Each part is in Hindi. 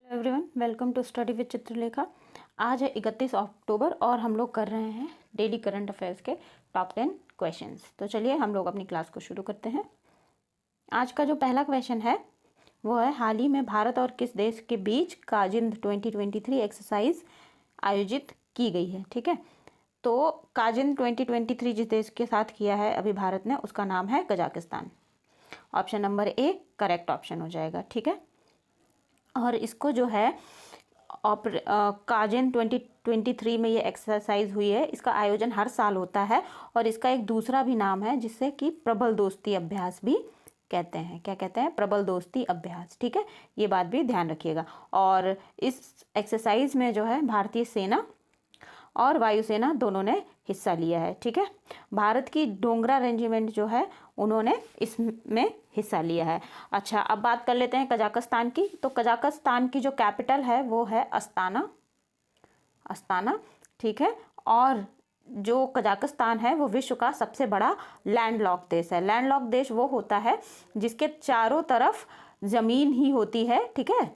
Everyone, welcome to study with Chitralekha. आज है 31 अक्टूबर और हम लोग कर रहे हैं डेली करंट अफेयर्स के टॉप 10 क्वेश्चंस। तो चलिए हम लोग अपनी क्लास को शुरू करते हैं। आज का जो पहला क्वेश्चन है वो है, हाल ही में भारत और किस देश के बीच काजिंद 2023 एक्सरसाइज आयोजित की गई है। ठीक है, तो काजिंद 2023 जिस देश के साथ किया है अभी भारत ने, उसका नाम है Kazakhstan. Option number A correct option हो जाएगा। ठीक है, और इसको जो है काजिन 2023 में ये एक्सरसाइज हुई है। इसका आयोजन हर साल होता है और इसका एक दूसरा भी नाम है जिससे कि प्रबल दोस्ती अभ्यास भी कहते हैं। क्या कहते हैं? प्रबल दोस्ती अभ्यास। ठीक है, ये बात भी ध्यान रखिएगा। और इस एक्सरसाइज में जो है भारतीय सेना और वायुसेना दोनों ने हिस्सा लिया है। ठीक है, भारत की डोगरा रेजिमेंट जो है उन्होंने इसमें हिस्सा लिया है। अच्छा, अब बात कर लेते हैं कजाकिस्तान की। तो कजाकिस्तान की जो कैपिटल है वो है अस्ताना। ठीक है, और जो कजाकिस्तान है वो विश्व का सबसे बड़ा लैंडलॉक देश है। लैंडलॉक देश वो होता है जिसके चारों तरफ ज़मीन ही होती है। ठीक है,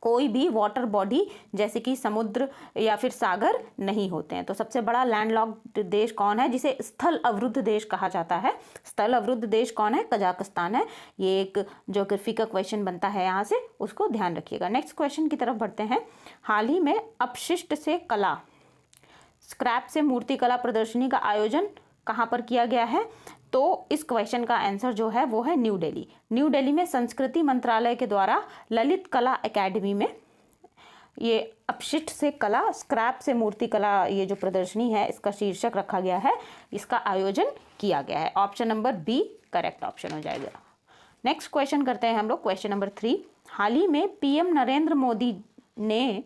कोई भी वाटर बॉडी जैसे कि समुद्र या फिर सागर नहीं होते हैं। तो सबसे बड़ा लैंडलॉक्ड देश कौन है, जिसे स्थल अवरुद्ध देश कहा जाता है? स्थल अवरुद्ध देश कौन है? कजाकिस्तान है। ये एक ज्योग्राफी का क्वेश्चन बनता है यहाँ से, उसको ध्यान रखिएगा। नेक्स्ट क्वेश्चन की तरफ बढ़ते हैं। हाल ही में अपशिष्ट से कला, स्क्रैप से मूर्ति कला प्रदर्शनी का आयोजन कहाँ पर किया गया है? तो इस क्वेश्चन का आंसर जो है वो है न्यू दिल्ली। न्यू दिल्ली में संस्कृति मंत्रालय के द्वारा ललित कला एकेडमी में ये अपशिष्ट से कला, स्क्रैप से मूर्ति कला, ये जो प्रदर्शनी है इसका शीर्षक रखा गया है, इसका आयोजन किया गया है। Option number B correct option हो जाएगा। नेक्स्ट क्वेश्चन करते हैं हम लोग, क्वेश्चन नंबर 3। हाल ही में पीएम नरेंद्र मोदी ने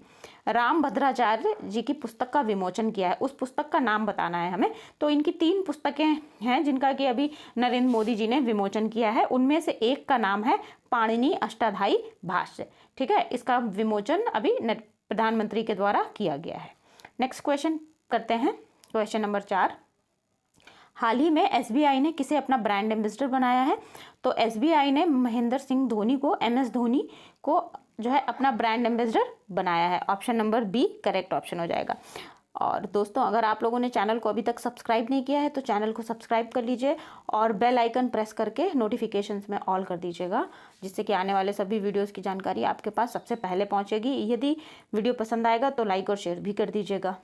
राम भद्राचार्य जी की पुस्तक का विमोचन किया है। उस पुस्तक का नाम बताना है हमें। तो इनकी 3 पुस्तकें हैं जिनका कि अभी नरेंद्र मोदी जी ने विमोचन किया है। उनमें से एक का नाम है पाणिनि अष्टाध्यायी भाष्य। ठीक है, इसका विमोचन अभी प्रधानमंत्री के द्वारा किया गया है। नेक्स्ट क्वेश्चन करते हैं, क्वेश्चन नंबर 4। हाल ही में एसबीआई ने किसे अपना ब्रांड एम्बेसडर बनाया है? तो एसबीआई ने महेंद्र सिंह धोनी को, MS धोनी को जो है अपना ब्रांड एम्बेसडर बनाया है। Option number B correct option हो जाएगा। और दोस्तों, अगर आप लोगों ने चैनल को अभी तक सब्सक्राइब नहीं किया है तो चैनल को सब्सक्राइब कर लीजिए और बेल आइकन प्रेस करके नोटिफिकेशंस में ऑल कर दीजिएगा, जिससे कि आने वाले सभी वीडियोस की जानकारी आपके पास सबसे पहले पहुंचेगी। यदि वीडियो पसंद आएगा तो लाइक और शेयर भी कर दीजिएगा।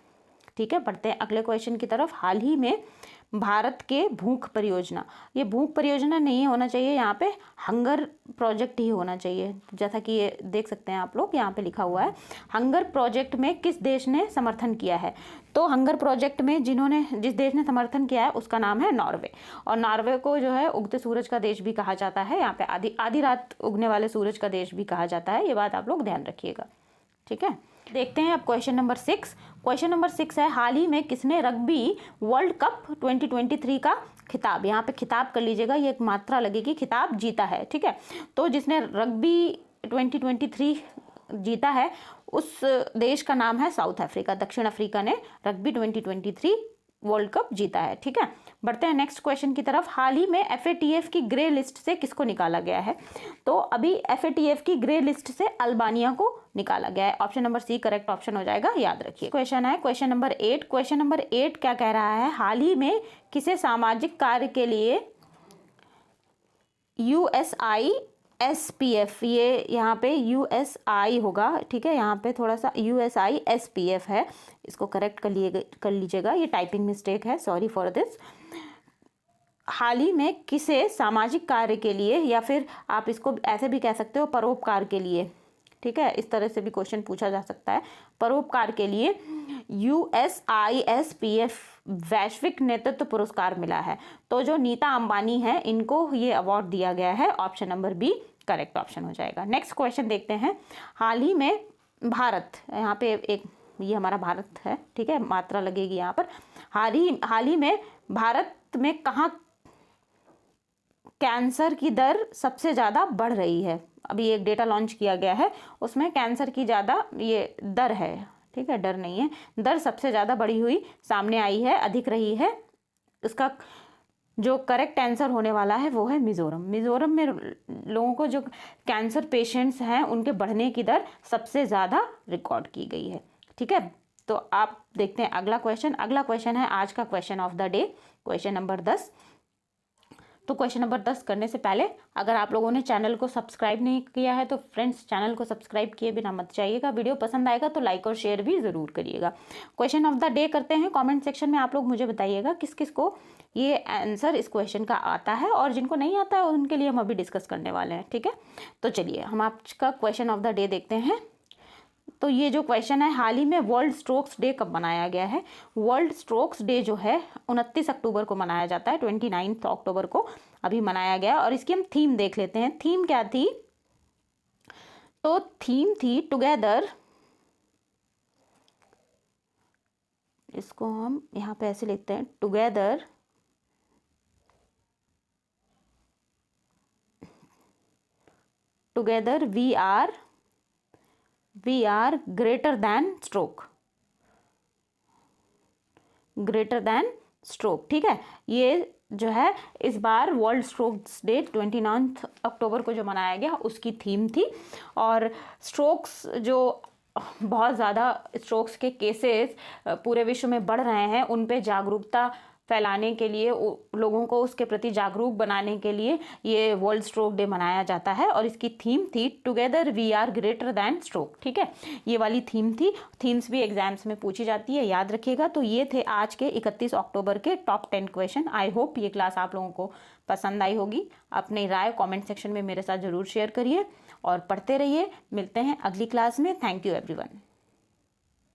ठीक है, बढ़ते हैं अगले क्वेश्चन की तरफ। हाल ही में भारत के भूख परियोजना, ये भूख परियोजना नहीं होना चाहिए, यहाँ पे हंगर प्रोजेक्ट ही होना चाहिए। जैसा कि ये देख सकते हैं आप लोग, यहाँ पे लिखा हुआ है हंगर प्रोजेक्ट में किस देश ने समर्थन किया है? तो हंगर प्रोजेक्ट में जिस देश ने समर्थन किया है उसका नाम है नॉर्वे। और नॉर्वे को जो है उगते सूरज का देश भी कहा जाता है। यहाँ पे आधी रात उगने वाले सूरज का देश भी कहा जाता है। ये बात आप लोग ध्यान रखिएगा। ठीक है, देखते हैं अब क्वेश्चन नंबर 6। क्वेश्चन नंबर 6 है, हाल ही में किसने रग्बी वर्ल्ड कप 2023 का खिताब, यहाँ पे खिताब कर लीजिएगा, ये एक मात्रा लगेगी, खिताब जीता है? ठीक है, तो जिसने रग्बी 2023 जीता है उस देश का नाम है साउथ अफ्रीका। दक्षिण अफ्रीका ने रग्बी 2023 वर्ल्ड कप जीता है। ठीक है, बढ़ते हैं नेक्स्ट क्वेश्चन की तरफ। हाल ही में FATF की ग्रे लिस्ट से किसको निकाला गया है? तो अभी FATF की ग्रे लिस्ट से अल्बानिया को निकाला गया है। Option number C correct option हो जाएगा, याद रखिए। क्वेश्चन है क्वेश्चन नंबर 8। क्वेश्चन नंबर 8 क्या कह रहा है? हाल ही में किसे सामाजिक कार्य के लिए USISPF, ये यहाँ पे USI होगा, ठीक है, यहाँ पे थोड़ा सा USISPF है, इसको करेक्ट कर लीजिएगा, ये टाइपिंग मिस्टेक है, सॉरी फॉर दिस। हाल ही में किसे सामाजिक कार्य के लिए, या फिर आप इसको ऐसे भी कह सकते हो परोपकार के लिए, ठीक है, इस तरह से भी क्वेश्चन पूछा जा सकता है, परोपकार के लिए USISPF वैश्विक नेतृत्व पुरस्कार मिला है। तो जो नीता अंबानी है इनको ये अवार्ड दिया गया है। Option number B correct option हो जाएगा। नेक्स्ट क्वेश्चन देखते हैं। हाल ही में भारत, यहाँ पे एक ये हमारा भारत है, ठीक है, मात्रा लगेगी यहाँ पर। हाल ही में भारत में कहाँ कैंसर की दर सबसे ज़्यादा बढ़ रही है? अभी एक डेटा लॉन्च किया गया है, उसमें कैंसर की ज़्यादा ये दर है, ठीक है, डर नहीं है, दर सबसे ज़्यादा बढ़ी हुई सामने आई है, अधिक रही है। इसका जो करेक्ट आंसर होने वाला है वो है मिज़ोरम। मिज़ोरम में लोगों को जो कैंसर पेशेंट्स हैं उनके बढ़ने की दर सबसे ज़्यादा रिकॉर्ड की गई है। ठीक है, तो आप देखते हैं अगला क्वेश्चन। अगला क्वेश्चन है आज का question of the day, question number 10। तो क्वेश्चन नंबर 10 करने से पहले अगर आप लोगों ने चैनल को सब्सक्राइब नहीं किया है तो फ्रेंड्स चैनल को सब्सक्राइब किए बिना मत जाइएगा। वीडियो पसंद आएगा तो लाइक और शेयर भी ज़रूर करिएगा। क्वेश्चन ऑफ द डे करते हैं। कमेंट सेक्शन में आप लोग मुझे बताइएगा किस किस को ये आंसर इस क्वेश्चन का आता है, और जिनको नहीं आता है उनके लिए हम अभी डिस्कस करने वाले हैं। ठीक है, तो चलिए हम आपका क्वेश्चन ऑफ द डे देखते हैं। तो ये जो क्वेश्चन है, हाल ही में वर्ल्ड स्ट्रोक्स डे कब मनाया गया है? वर्ल्ड स्ट्रोक्स डे जो है 29 अक्टूबर को मनाया जाता है, 29 अक्टूबर को अभी मनाया गया। और इसकी हम थीम देख लेते हैं। थीम क्या थी? तो थीम थी टुगेदर, इसको हम यहाँ पे ऐसे लिखते हैं, together we are greater than stroke, greater than stroke. ठीक है, ये जो है इस बार वर्ल्ड स्ट्रोक्स डे 29 अक्टूबर को जो मनाया गया उसकी थीम थी। और स्ट्रोक्स जो बहुत ज़्यादा स्ट्रोक्स के केसेस पूरे विश्व में बढ़ रहे हैं उन पे जागरूकता फैलाने के लिए, लोगों को उसके प्रति जागरूक बनाने के लिए ये वर्ल्ड स्ट्रोक डे मनाया जाता है। और इसकी थीम थी together we are greater than stroke. ठीक है, ये वाली थीम थी। थीम्स भी एग्जाम्स में पूछी जाती है, याद रखिएगा। तो ये थे आज के 31 अक्टूबर के टॉप 10 क्वेश्चन। आई होप ये क्लास आप लोगों को पसंद आई होगी। अपनी राय कॉमेंट सेक्शन में मेरे साथ ज़रूर शेयर करिए और पढ़ते रहिए। मिलते हैं अगली क्लास में। Thank you everyone.